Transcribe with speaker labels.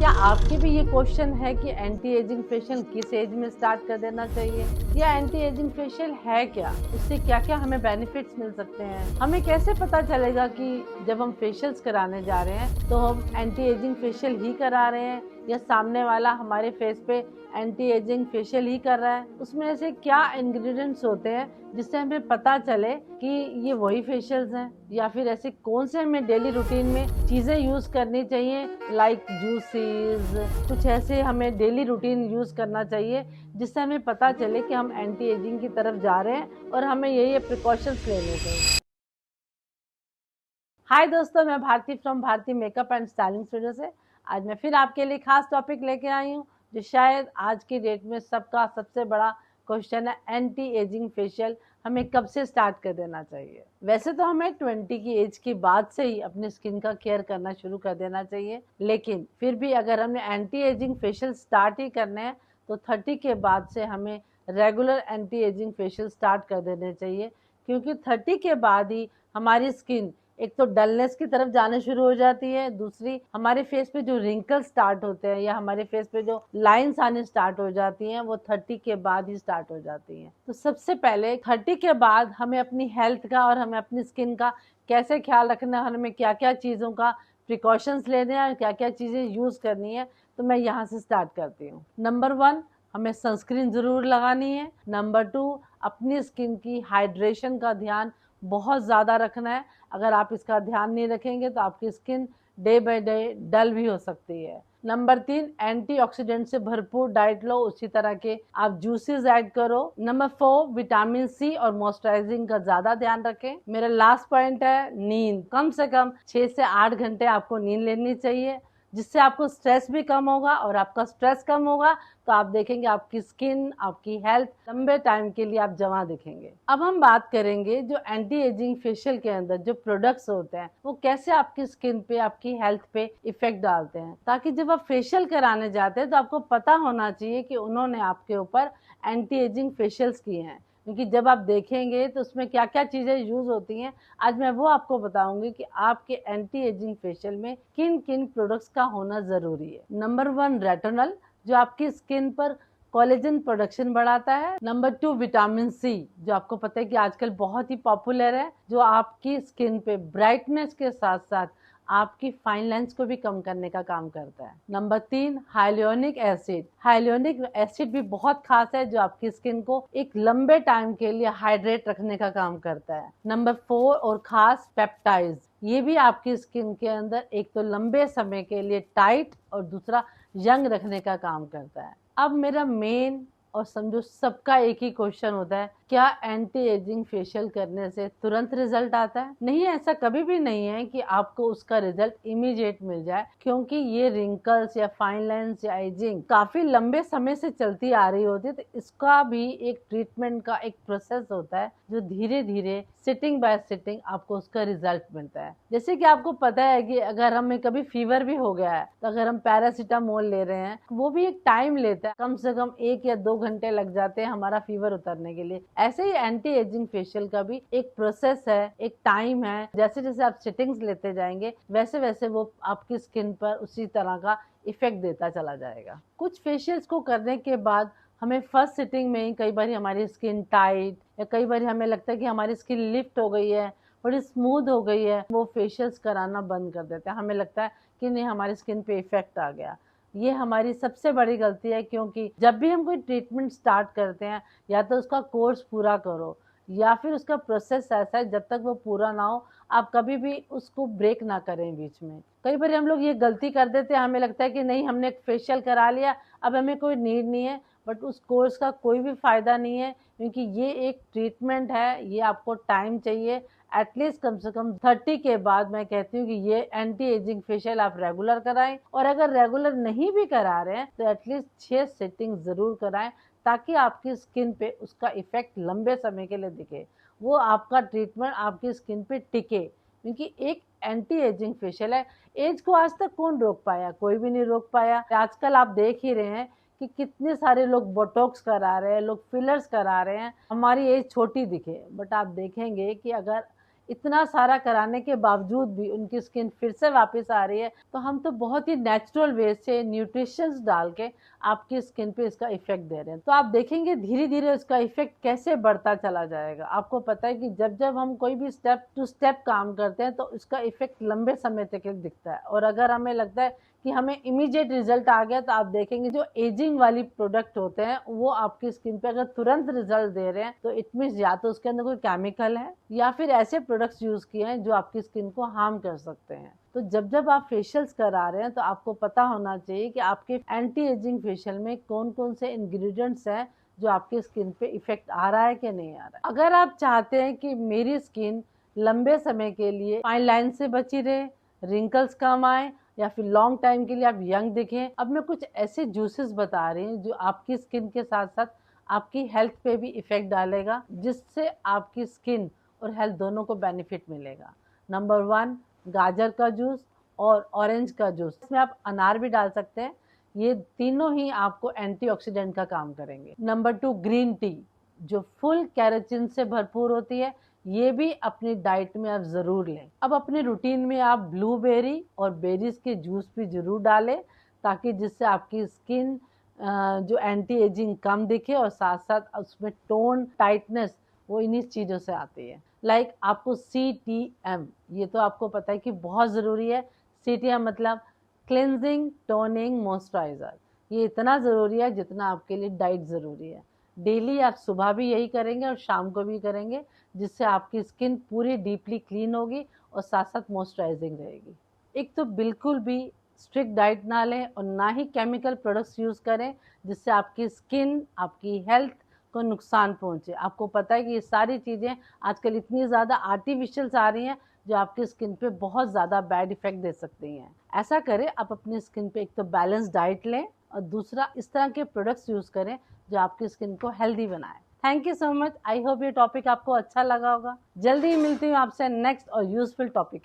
Speaker 1: क्या आपके भी ये क्वेश्चन है कि एंटी एजिंग फेशियल किस एज में स्टार्ट कर देना चाहिए, या एंटी एजिंग फेशियल है क्या, उससे क्या क्या हमें बेनिफिट्स मिल सकते हैं? हमें कैसे पता चलेगा कि जब हम फेशियल्स कराने जा रहे हैं तो हम एंटी एजिंग फेशियल ही करा रहे हैं या सामने वाला हमारे फेस पे एंटी एजिंग फेशियल ही कर रहा है? उसमें ऐसे क्या इंग्रेडिएंट्स होते हैं जिससे हमें पता चले कि ये वही फेशियल्स हैं, या फिर ऐसे कौन से हमें डेली रूटीन में चीजें यूज करनी चाहिए, लाइक जूसेस, कुछ ऐसे हमें डेली रूटीन यूज करना चाहिए जिससे हमें पता चले कि हम एंटी एजिंग की तरफ जा रहे हैं और हमें ये प्रिकॉशंस लेने चाहिए। हाय दोस्तों, मैं Bharti from Bharti makeup and styling studio से आज मैं फिर आपके लिए खास टॉपिक लेके आई हूँ जो शायद आज की डेट में सबका सबसे बड़ा क्वेश्चन है। एंटी एजिंग फेशियल हमें कब से स्टार्ट कर देना चाहिए? वैसे तो हमें 20 की एज के बाद से ही अपनी स्किन का केयर करना शुरू कर देना चाहिए, लेकिन फिर भी अगर हमें एंटी एजिंग फेशियल स्टार्ट ही करने हैं तो 30 के बाद से हमें regular anti ageing facial start कर देने चाहिए, क्योंकि 30 के बाद ही हमारी स्किन एक तो डलनेस की तरफ जाने शुरू हो जाती है, दूसरी हमारे फेस पे जो रिंकल स्टार्ट होते हैं या हमारे फेस पे जो लाइंस आने स्टार्ट हो जाती हैं वो 30 के बाद ही स्टार्ट हो जाती हैं। तो सबसे पहले 30 के बाद हमें अपनी हेल्थ का और हमें अपनी स्किन का कैसे ख्याल रखना है, हमें क्या क्या चीज़ों का प्रिकॉशंस लेने हैं, क्या क्या चीज़ें यूज़ करनी है, तो मैं यहाँ से स्टार्ट करती हूँ। नंबर 1, हमें सनस्क्रीन ज़रूर लगानी है। नंबर 2, अपनी स्किन की हाइड्रेशन का ध्यान बहुत ज़्यादा रखना है। अगर आप इसका ध्यान नहीं रखेंगे तो आपकी स्किन डे बाय डे डल भी हो सकती है। नंबर 3, एंटीऑक्सीडेंट से भरपूर डाइट लो, उसी तरह के आप जूसेस ऐड करो। नंबर 4, विटामिन सी और मॉइस्चराइजिंग का ज्यादा ध्यान रखें। मेरा लास्ट पॉइंट है नींद। कम से कम 6 से 8 घंटे आपको नींद लेनी चाहिए, जिससे आपको स्ट्रेस भी कम होगा, और आपका स्ट्रेस कम होगा तो आप देखेंगे आपकी स्किन, आपकी हेल्थ लंबे टाइम के लिए आप जमा दिखेंगे। अब हम बात करेंगे जो एंटी एजिंग फेशियल के अंदर जो प्रोडक्ट्स होते हैं वो कैसे आपकी स्किन पे, आपकी हेल्थ पे इफेक्ट डालते हैं, ताकि जब आप फेशियल कराने जाते हैं तो आपको पता होना चाहिए कि उन्होंने आपके ऊपर एंटी एजिंग फेशियल्स किए हैं। क्योंकि जब आप देखेंगे तो उसमें क्या क्या चीजें यूज होती हैं, आज मैं वो आपको बताऊंगी कि आपके एंटी एजिंग फेशियल में किन किन प्रोडक्ट्स का होना जरूरी है। नंबर 1, रेटिनॉल, जो आपकी स्किन पर कोलेजन प्रोडक्शन बढ़ाता है। नंबर 2, विटामिन सी, जो आपको पता है कि आजकल बहुत ही पॉपुलर है, जो आपकी स्किन पे ब्राइटनेस के साथ साथ आपकी फाइन लाइंस को भी कम करने का काम करता है। Number 3, hyaluronic acid. Hyaluronic acid भी बहुत खास है, जो आपकी स्किन को एक लंबे टाइम के लिए हाइड्रेट रखने का काम करता है। नंबर 4 और खास, पेप्टाइड्स, ये भी आपकी स्किन के अंदर एक तो लंबे समय के लिए टाइट और दूसरा यंग रखने का काम करता है। अब मेरा मेन और समझो सबका एक ही क्वेश्चन होता है, क्या एंटी एजिंग फेशियल करने से तुरंत रिजल्ट आता है? नहीं, ऐसा कभी भी नहीं है कि आपको उसका रिजल्ट इमीडिएट मिल जाए, क्योंकि ये रिंकल्स या फाइन लाइंस या एजिंग काफी लंबे समय से चलती आ रही होती है। तो इसका भी एक ट्रीटमेंट का एक प्रोसेस होता है जो धीरे धीरे सिटिंग बाय सिटिंग आपको उसका रिजल्ट मिलता है। जैसे कि आपको पता है कि अगर हमें कभी फीवर भी हो गया है तो अगर हम पैरासीटामोल ले रहे हैं, वो भी एक टाइम लेता है, कम से कम 1 या 2 घंटे लग जाते हैं हमारा फीवर उतरने के लिए। ऐसे ही एंटी एजिंग फेशियल का भी एक प्रोसेस है, एक टाइम है। जैसे जैसे आप सिटिंग्स लेते जाएंगे वैसे वैसे वो आपकी स्किन पर उसी तरह का इफेक्ट देता चला जाएगा। कुछ फेशियल्स को करने के बाद हमें फर्स्ट सिटिंग में ही कई बार हमारी स्किन टाइट, या कई बार हमें लगता है कि हमारी स्किन लिफ्ट हो गई है, बड़ी स्मूथ हो गई है, वो फेशियल्स कराना बंद कर देते हैं। हमें लगता है कि नहीं, हमारी स्किन पे इफेक्ट आ गया। ये हमारी सबसे बड़ी गलती है, क्योंकि जब भी हम कोई ट्रीटमेंट स्टार्ट करते हैं या तो उसका कोर्स पूरा करो या फिर उसका प्रोसेस ऐसा है जब तक वो पूरा ना हो आप कभी भी उसको ब्रेक ना करें बीच में। कई बार हम लोग ये गलती कर देते हैं, हमें लगता है कि नहीं, हमने एक फेशियल करा लिया, अब हमें कोई नीड नहीं है, बट उस कोर्स का कोई भी फायदा नहीं है, क्योंकि ये एक ट्रीटमेंट है, ये आपको टाइम चाहिए। एटलीस्ट कम से कम 30 के बाद मैं कहती हूँ कि ये एंटी एजिंग फेशियल आप रेगुलर कराएं, और अगर रेगुलर नहीं भी करा रहे हैं तो एटलीस्ट 6 सेटिंग जरूर कराएं, ताकि आपकी स्किन पे उसका इफेक्ट लंबे समय के लिए दिखे, वो आपका ट्रीटमेंट आपकी स्किन पे टिके। क्योंकि एक एंटी एजिंग फेशियल है, एज को आज तक कौन रोक पाया? कोई भी नहीं रोक पाया। आजकल आप देख ही रहे हैं कि कितने सारे लोग बोटॉक्स करा रहे हैं, लोग फिलर्स करा रहे हैं, हमारी एज छोटी दिखे, बट आप देखेंगे कि अगर इतना सारा कराने के बावजूद भी उनकी स्किन फिर से वापस आ रही है, तो हम तो बहुत ही नेचुरल वे से न्यूट्रिशंस डाल के आपकी स्किन पे इसका इफेक्ट दे रहे हैं। तो आप देखेंगे धीरे धीरे इसका इफेक्ट कैसे बढ़ता चला जाएगा। आपको पता है कि जब जब हम कोई भी स्टेप टू स्टेप काम करते हैं तो इसका इफेक्ट लंबे समय तक दिखता है, और अगर हमें लगता है कि हमें इमीडिएट रिजल्ट आ गया, तो आप देखेंगे जो एजिंग वाली प्रोडक्ट होते हैं वो आपकी स्किन पे अगर तुरंत रिजल्ट दे रहे हैं तो इट मींस या तो उसके अंदर कोई केमिकल है या फिर ऐसे प्रोडक्ट्स यूज किए हैं जो आपकी स्किन को हार्म कर सकते हैं। तो जब जब आप फेशियल्स करा रहे हैं तो आपको पता होना चाहिए कि आपके एंटी एजिंग फेशियल में कौन कौन से इंग्रेडिएंट्स हैं जो आपकी स्किन पे इफेक्ट आ रहा है कि नहीं आ रहा है। अगर आप चाहते हैं कि मेरी स्किन लंबे समय के लिए फाइन लाइन से बची रहे, रिंकल्स कम आए, या फिर लॉन्ग टाइम के लिए आप यंग दिखें, अब मैं कुछ ऐसे जूसेस बता रही हूँ जो आपकी स्किन के साथ साथ आपकी हेल्थ पे भी इफेक्ट डालेगा, जिससे आपकी स्किन और हेल्थ दोनों को बेनिफिट मिलेगा। नंबर 1, गाजर का जूस और ऑरेंज का जूस। इसमें आप अनार भी डाल सकते हैं। ये तीनों ही आपको एंटीऑक्सीडेंट का काम करेंगे। नंबर 2, ग्रीन टी जो फुल कैरोटीन से भरपूर होती है, ये भी अपनी डाइट में आप जरूर लें। अब अपने रूटीन में आप ब्लूबेरी और बेरीज के जूस भी जरूर डालें, ताकि जिससे आपकी स्किन जो एंटी एजिंग कम दिखे और साथ साथ उसमें टोन टाइटनेस वो इन्हीं चीज़ों से आती है। लाइक आपको CTM, ये तो आपको पता है कि बहुत ज़रूरी है। CTM मतलब क्लिनजिंग टोनिंग मॉइस्चराइजर। ये इतना ज़रूरी है जितना आपके लिए डाइट ज़रूरी है। डेली आप सुबह भी यही करेंगे और शाम को भी करेंगे, जिससे आपकी स्किन पूरी डीपली क्लीन होगी और साथ साथ मॉइस्चराइजिंग रहेगी। एक तो बिल्कुल भी स्ट्रिक्ट डाइट ना लें और ना ही केमिकल प्रोडक्ट्स यूज़ करें जिससे आपकी स्किन आपकी हेल्थ को नुकसान पहुंचे। आपको पता है कि ये सारी चीज़ें आजकल इतनी ज़्यादा आर्टिफिशियल्स आ रही हैं जो आपकी स्किन पे बहुत ज़्यादा बैड इफेक्ट दे सकती हैं। ऐसा करें, आप अपनी स्किन पे एक तो बैलेंस डाइट लें और दूसरा इस तरह के प्रोडक्ट्स यूज़ करें जो आपकी स्किन को हेल्दी बनाए। Thank you so much. I hope ये टॉपिक आपको अच्छा लगा होगा। जल्दी ही मिलती हूँ आपसे नेक्स्ट और यूजफुल टॉपिक।